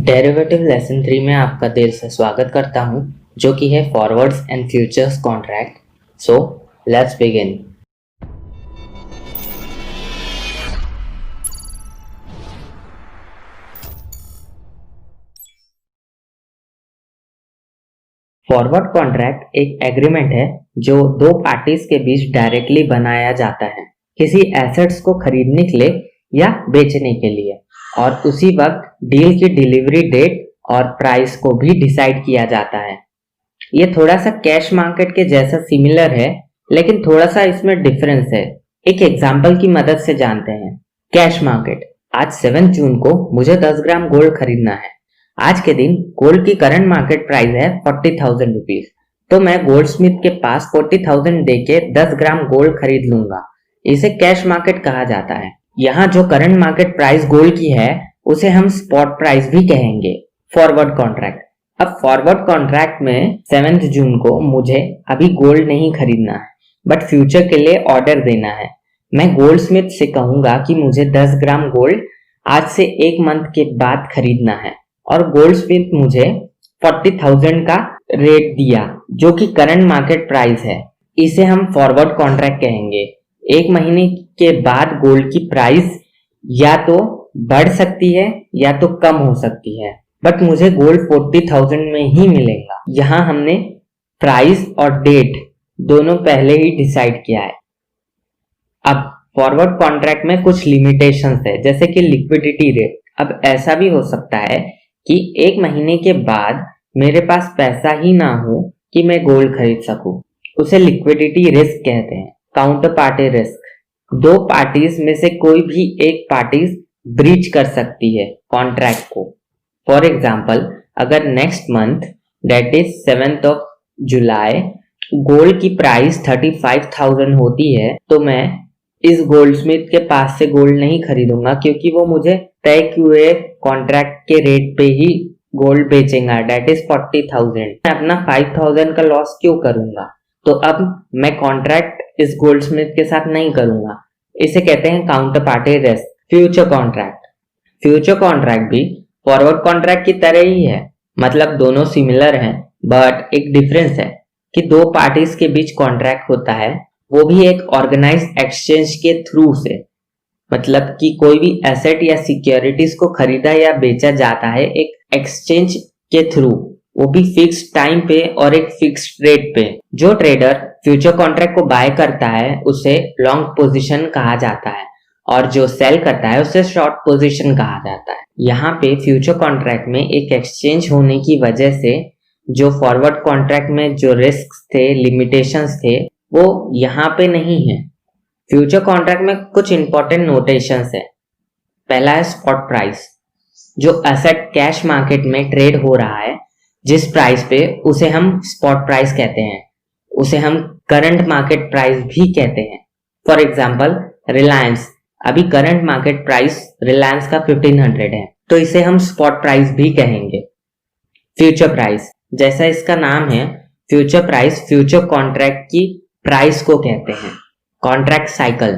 Derivative lesson 3 में आपका दिल से स्वागत करता हूं, जो कि है forwards and futures contract. So let's begin. Forward contract एक एग्रीमेंट है जो दो पार्टीज के बीच डायरेक्टली बनाया जाता है किसी एसेट्स को खरीदने के लिए या बेचने के लिए, और उसी वक्त डील की डिलीवरी डेट और प्राइस को भी डिसाइड किया जाता है। ये थोड़ा सा कैश मार्केट के जैसा सिमिलर है, लेकिन थोड़ा सा इसमें डिफरेंस है। एक एग्जांपल की मदद से जानते हैं। कैश मार्केट, आज 7 जून को मुझे 10 ग्राम गोल्ड खरीदना है। आज के दिन गोल्ड की करंट मार्केट प्राइस है 40,000 रुपीज, तो मैं गोल्ड स्मिथ के पास 40,000 देके 10 ग्राम गोल्ड खरीद लूंगा। इसे कैश मार्केट कहा जाता है। यहाँ जो करंट मार्केट प्राइस गोल्ड की है उसे हम स्पॉट प्राइस भी कहेंगे। फॉरवर्ड कॉन्ट्रैक्ट, अब फॉरवर्ड कॉन्ट्रैक्ट में 7 जून को मुझे अभी गोल्ड नहीं खरीदना है, बट फ्यूचर के लिए ऑर्डर देना है। मैं गोल्ड स्मिथ से कहूंगा कि मुझे 10 ग्राम गोल्ड आज से 1 मंथ के बाद खरीदना है, और गोल्ड स्मिथ मुझे 40,000 का रेट दिया, जो कि करंट मार्केट प्राइस है। इसे हम फॉरवर्ड कॉन्ट्रैक्ट कहेंगे। 1 महीने के बाद गोल्ड की प्राइस या तो बढ़ सकती है या तो कम हो सकती है, बट मुझे गोल्ड 40,000 में ही मिलेगा। यहाँ हमने प्राइस और डेट दोनों पहले ही डिसाइड किया है। अब फॉरवर्ड कॉन्ट्रैक्ट में कुछ लिमिटेशंस है, जैसे कि लिक्विडिटी रेट। अब ऐसा भी हो सकता है कि 1 महीने के बाद मेरे पास पैसा ही ना हो कि मैं गोल्ड खरीद सकूं। उसे लिक्विडिटी रिस्क कहते हैं। काउंटर पार्टी रिस्क, दो पार्टीज में से कोई भी एक पार्टी ब्रीच कर सकती है कॉन्ट्रैक्ट को। फॉर एग्जाम्पल, अगर next month date is 7th of July gold की प्राइस 35,000 होती है, तो मैं इस गोल्ड स्मिथ के पास से गोल्ड नहीं खरीदूंगा, क्योंकि वो मुझे तय किए कॉन्ट्रैक्ट के रेट पे ही गोल्ड बेचेगा, डेट इज 40,000। मैं अपना 5,000 का लॉस क्यों करूंगा? तो अब मैं कॉन्ट्रैक्ट इस गोल्ड स्मिथ के साथ नहीं करूंगा। इसे कहते हैं counter party risk. Future contract, future contract भी फॉरवर्ड कॉन्ट्रैक्ट की तरह ही है, मतलब दोनों सिमिलर हैं, बट एक डिफरेंस है कि दो पार्टीज के बीच कॉन्ट्रैक्ट होता है, वो भी एक ऑर्गेनाइज्ड एक्सचेंज के थ्रू से। मतलब कि कोई भी एसेट या सिक्योरिटीज को खरीदा या बेचा जाता है एक एक्सचेंज के थ्रू, वो भी फिक्स टाइम पे और एक फिक्स रेट पे। जो ट्रेडर फ्यूचर कॉन्ट्रैक्ट को बाय करता है उसे लॉन्ग पोजीशन कहा जाता है, और जो सेल करता है उसे शॉर्ट पोजीशन कहा जाता है। यहाँ पे फ्यूचर कॉन्ट्रैक्ट में एक एक्सचेंज होने की वजह से जो फॉरवर्ड कॉन्ट्रैक्ट में जो रिस्क थे, लिमिटेशंस थे, वो यहाँ पे नहीं है। फ्यूचर कॉन्ट्रैक्ट में कुछ इंपॉर्टेंट नोटेशंस है। पहला है स्पॉट प्राइस। जो एसेट कैश मार्केट में ट्रेड हो रहा है, जिस प्राइस पे, उसे हम स्पॉट प्राइस कहते हैं। उसे हम करंट मार्केट प्राइस भी कहते हैं। फॉर एग्जाम्पल, रिलायंस, अभी करंट मार्केट प्राइस रिलायंस का 1500 है, तो इसे हम स्पॉट प्राइस भी कहेंगे। फ्यूचर प्राइस, जैसा इसका नाम है, फ्यूचर प्राइस फ्यूचर कॉन्ट्रैक्ट की प्राइस को कहते हैं। कॉन्ट्रैक्ट साइकिल,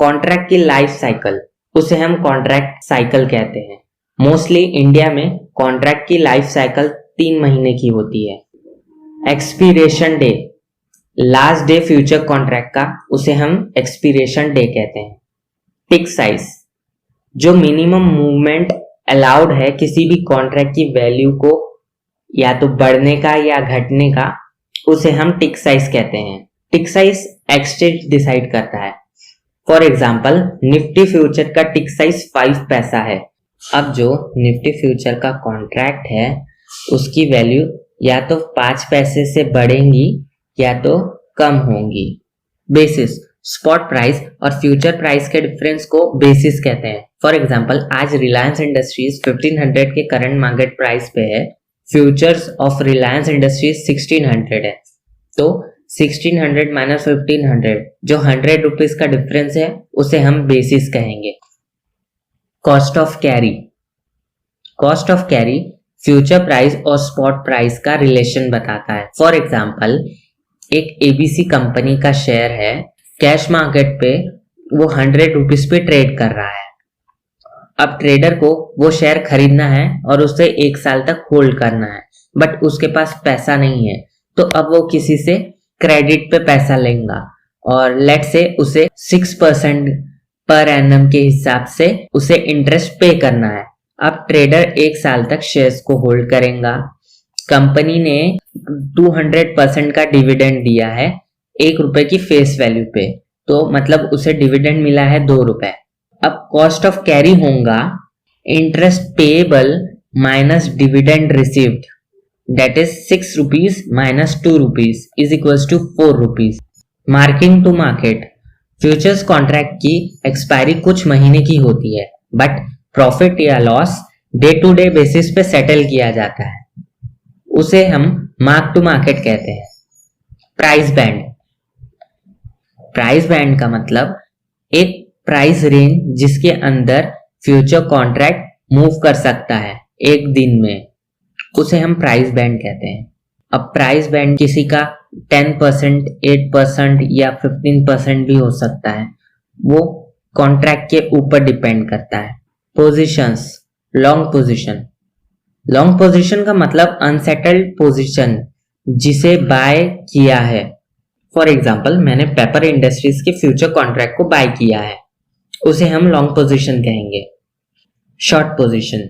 कॉन्ट्रैक्ट की लाइफ साइकिल, उसे हम कॉन्ट्रैक्ट साइकिल कहते हैं। मोस्टली इंडिया में कॉन्ट्रैक्ट की लाइफ साइकिल 3 महीने की होती है। Expiration day, last day future contract का, उसे हम एक्सपीरेशन डे कहते हैं। टिक साइज, जो मिनिमम मूवमेंट अलाउड है किसी भी कॉन्ट्रैक्ट की वैल्यू को या तो बढ़ने का या घटने का, उसे हम टिक साइज कहते हैं। टिक साइज एक्सचेंज डिसाइड करता है। फॉर एग्जाम्पल, निफ्टी फ्यूचर का टिक साइज 5 पैसा है। अब जो निफ्टी फ्यूचर का कॉन्ट्रैक्ट है उसकी वैल्यू या तो 5 पैसे से बढ़ेंगी या तो कम होंगी। बेसिस, स्पॉट प्राइस और फ्यूचर प्राइस के डिफरेंस को बेसिस कहते हैं। फॉर एग्जांपल, आज रिलायंस इंडस्ट्रीज 1500 के करंट मार्केट प्राइस पे है, फ्यूचर्स ऑफ रिलायंस इंडस्ट्रीज 1600 है, तो 1600 माइनस 1500, जो 100 रुपीज का डिफरेंस है, उसे हम बेसिस कहेंगे। Cost of carry, cost of carry future price और स्पॉट प्राइस का रिलेशन बताता है। फॉर एग्जांपल, एक एबीसी कंपनी का शेयर है, कैश मार्केट पे वो 100 रुपीज पे ट्रेड कर रहा है। अब ट्रेडर को वो शेयर खरीदना है और उसे 1 साल तक होल्ड करना है, बट उसके पास पैसा नहीं है, तो अब वो किसी से क्रेडिट पे पैसा लेगा और लेट से उसे 6% पर एनम के हिसाब से उसे इंटरेस्ट पे करना है। अब ट्रेडर 1 साल तक शेयर्स को होल्ड करेगा। कंपनी ने 200% का डिविडेंड दिया है 1 रुपए की फेस वैल्यू पे, तो मतलब उसे डिविडेंड मिला है 2 रुपए। अब कॉस्ट ऑफ कैरी होगा interest payable minus dividend received, that is 6 rupees minus 2 rupees is equals to 4 rupees. Marking to market, futures contract की एक्सपायरी कुछ महीने की होती है, बट प्रॉफिट या loss day to day basis पे सेटल किया जाता है, उसे हम मार्क टू मार्केट कहते हैं। प्राइस बैंड, प्राइस बैंड का मतलब एक प्राइस रेंज जिसके अंदर फ्यूचर कॉन्ट्रैक्ट मूव कर सकता है एक दिन में, उसे हम प्राइस बैंड कहते हैं। अब प्राइस बैंड किसी का 10%, 8% या 15% भी हो सकता है, वो कॉन्ट्रैक्ट के ऊपर डिपेंड करता है। Positions, long position, long position का मतलब अनसेटल्ड पोजीशन जिसे बाय किया है। फॉर एग्जाम्पल, मैंने पेपर इंडस्ट्रीज के फ्यूचर कॉन्ट्रैक्ट को बाय किया है, उसे हम लॉन्ग पोजीशन कहेंगे। शॉर्ट पोजीशन,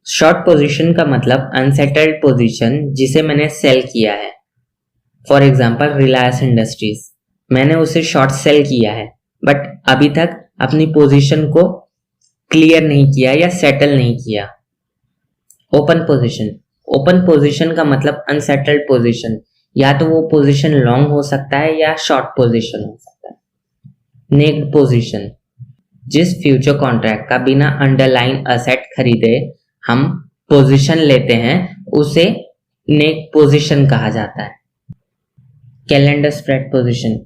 शॉर्ट पोजीशन का मतलब अनसेटल्ड पोजीशन जिसे मैंने सेल किया है। फॉर एग्जाम्पल, रिलायंस इंडस्ट्रीज, मैंने उसे शॉर्ट सेल किया है, बट अभी तक अपनी पोजीशन को क्लियर नहीं किया या सेटल नहीं किया। ओपन पोजीशन, ओपन पोजीशन का मतलब अनसेटल्ड पोजीशन, या तो वो पोजीशन लॉन्ग हो सकता है या शॉर्ट पोजीशन हो सकता है। नेक्ड पोजीशन, जिस फ्यूचर कॉन्ट्रैक्ट का बिना अंडरलाइन असेट खरीदे हम पोजीशन लेते हैं उसे नेक पोजीशन कहा जाता है। कैलेंडर स्प्रेड पोजीशन,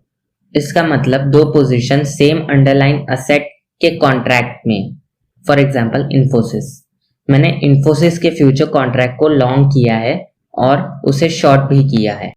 इसका मतलब 2 पोजीशन सेम अंडरलाइन असेट के कॉन्ट्रैक्ट में। फॉर एग्जांपल, इन्फोसिस, मैंने इन्फोसिस के फ्यूचर कॉन्ट्रैक्ट को लॉन्ग किया है और उसे शॉर्ट भी किया है।